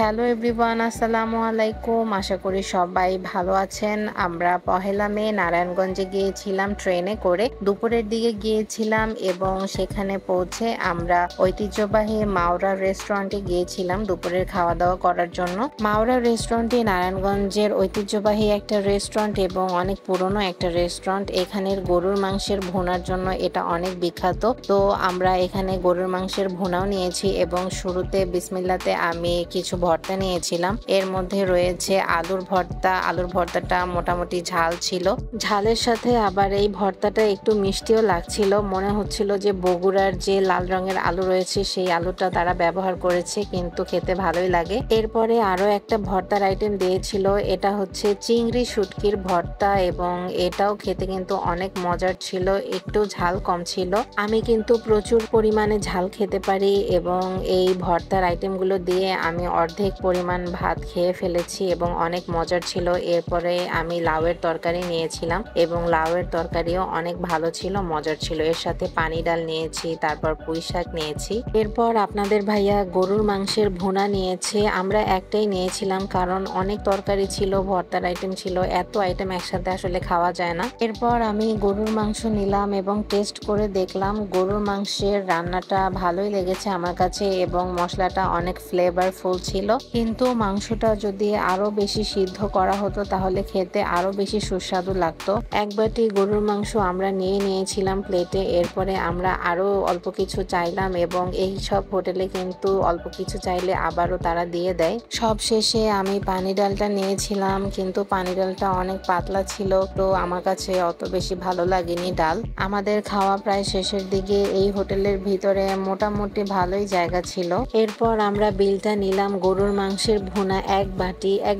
Hello everyone, আসসালামু আলাইকুম। আশা করি সবাই ভালো আছেন। আমরা পহেলা মে নারায়ণগঞ্জে গিয়েছিলাম ট্রেনে করে। দুপুরের দিকে গিয়েছিলাম এবং সেখানে পৌঁছে আমরা ঐতিহ্যবাহী মাওরা রেস্টুরেন্টে গিয়েছিলাম দুপুরের খাওয়া দাওয়া করার জন্য। মাওরা রেস্টুরেন্টটি নারায়ণগঞ্জের ঐতিহ্যবাহী একটা রেস্টুরেন্ট এবং অনেক পুরনো একটা রেস্টুরেন্ট। এখানের গরুর মাংসের ভুনার জন্য এটা অনেক বিখ্যাত। তো আমরা এখানে গরুর মাংসের ভুনাও নিয়েছি এবং শুরুতে বিসমিল্লাতে আমি কিছু ভর্তা নিয়েছিলাম। এর মধ্যে রয়েছে আলুর ভর্তা। আলুর ভর্তাটা মোটামুটি ঝাল ছিল, ঝালের সাথে আবার এই ভর্তাটা একটু মিষ্টিও লাগছিল। মনে হচ্ছিল যে বগুড়ার যে লাল রঙের আলু রয়েছে সেই আলুটা তারা ব্যবহার করেছে, কিন্তু খেতে ভালোই লাগে। এরপরে আরো একটা ভর্তার আইটেম দিয়েছিল, এটা হচ্ছে চিংড়ি শুটকির ভর্তা এবং এটাও খেতে কিন্তু অনেক মজার ছিল, একটু ঝাল কম ছিল। আমি কিন্তু প্রচুর পরিমাণে ঝাল খেতে পারি এবং এই ভর্তার আইটেমগুলো দিয়ে আমি অর্ধেক পরিমাণ ভাত খেয়ে ফেলেছি এবং অনেক মজার ছিল। এরপরে আমি লাউয়ের তরকারি নিয়েছিলাম এবং লাউয়ের তরকারিও অনেক ভালো ছিল, মজার ছিল। এর সাথে পানি ডাল নিয়েছি, তারপর পুঁই শাক নিয়েছি। এরপর আপনাদের ভাইয়া গরুর মাংসের ভুনা নিয়েছে। আমরা একটাই নিয়েছিলাম কারণ অনেক তরকারি ছিল, ভর্তার আইটেম ছিল, এত আইটেম একসাথে আসলে খাওয়া যায় না। এরপর আমি গরুর মাংস নিলাম এবং টেস্ট করে দেখলাম গরুর মাংসের রান্নাটা ভালোই লেগেছে আমার কাছে এবং মশলাটা অনেক ফ্লেভারফুল ছিল। কিন্তু মাংসটা যদি আরো বেশি সিদ্ধ করা হতো তাহলে খেতে আরো বেশি সুস্বাদু লাগতো। এক বাটি গরুর মাংস আমরা নিয়েছিলাম প্লেটে। এরপরে আমরা আরো অল্প কিছু চাইলাম এবং এই সব হোটেলে কিন্তু অল্প কিছু চাইলে আবারও তারা দিয়ে দেয়। সব শেষে আমি পানি ডালটা নিয়েছিলাম, কিন্তু পানি ডালটা অনেক পাতলা ছিল, তো আমার কাছে অত বেশি ভালো লাগেনি ডাল। আমাদের খাওয়া প্রায় শেষের দিকে। এই হোটেলের ভিতরে মোটামুটি ভালোই জায়গা ছিল। এরপর আমরা বিলটা নিলাম। গরুর মাংসের ভুনা এক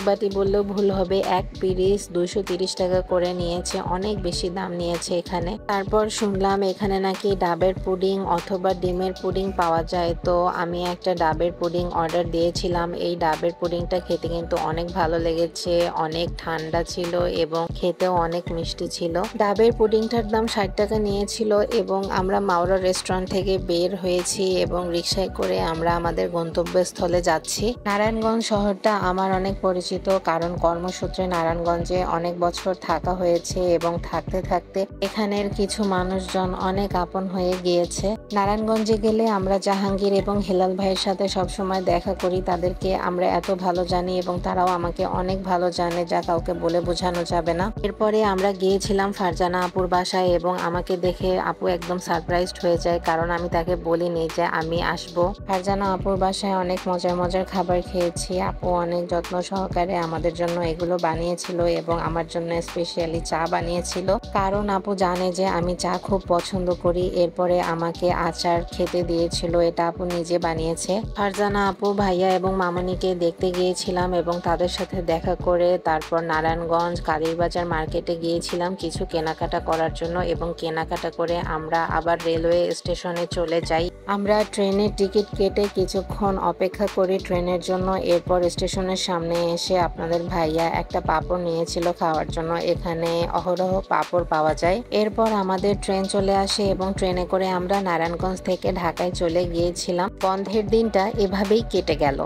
বাটি বললেও ভুল হবে, এক পিস 230 টাকা করে নিয়েছে, অনেক বেশি দাম নিয়েছে এখানে। তারপর শুনলাম এখানে নাকি ডাবের পুডিং অথবা ডিমের পুডিং পাওয়া যায়, তো আমি একটা ডাবের পুডিং অর্ডার দিয়েছিলাম। এই ডাবের পুডিংটা খেতে কিন্তু অনেক ভালো লেগেছে, অনেক ঠান্ডা ছিল এবং খেতেও অনেক মিষ্টি ছিল। ডাবের পুডিংটার দাম 60 টাকা নিয়েছিল এবং আমরা মাওরা রেস্টুরেন্ট থেকে বের হয়েছি এবং রিকশায় করে আমরা আমাদের গন্তব্যস্থলে যাচ্ছি। নারায়ণগঞ্জ শহরটা আমার অনেক পরিচিত, কারণ কর্মসূত্রে নারায়ণগঞ্জে অনেক বছর থাকা হয়েছে এবং থাকতে থাকতে এখানের কিছু মানুষজন অনেক আপন হয়ে গিয়েছে। নারায়ণগঞ্জে গেলে আমরা জাহাঙ্গীর এবং হেলাল ভাইয়ের সাথে সবসময় দেখা করি, তাদেরকে আমরা এত ভালো জানি এবং তারাও আমাকে অনেক ভালো জানে, যা কাউকে বলে বোঝানো যাবে না। এরপরে আমরা গিয়েছিলাম ফারজানা আপুর বাসায় এবং আমাকে দেখে আপু একদম সারপ্রাইজড হয়ে যায়, কারণ আমি তাকে বলিনি যে আমি আসবো। ফারজানা আপুর বাসায় অনেক মজার মজার খাবার খেয়েছি। আপু অনেক যত্ন সহকারে আমাদের জন্য এগুলো বানিয়েছিল এবং আমার জন্য স্পেশালি চা বানিয়েছিল, কারণ আপু জানে যে আমি চা খুব পছন্দ করি। এরপরে আমাকে আচার খেতে দিয়েছিল, এটা আপু নিজে বানিয়েছে। ফারজানা আপু, ভাইয়া এবং মামনিকে দেখতে গিয়েছিলাম এবং তাদের সাথে দেখা করে তারপর নারায়ণগঞ্জ কালীরবাজার মার্কেটে গিয়েছিলাম কিছু কেনাকাটা করার জন্য এবং কেনাকাটা করে আমরা আবার রেলওয়ে স্টেশনে চলে যাই। আমরা ট্রেনের টিকিট কেটে কিছুক্ষণ অপেক্ষা করি ট্রেনের জন্য। এরপর স্টেশনের সামনে এসে আপনাদের ভাইয়া একটা পাঁপড় নিয়েছিল খাওয়ার জন্য, এখানে অহরহ পাঁপড় পাওয়া যায়। এরপর আমাদের ট্রেন চলে আসে এবং ট্রেনে করে আমরা নারায়ণগঞ্জ থেকে ঢাকায় চলে গিয়েছিলাম। বন্ধের দিনটা এভাবেই কেটে গেল।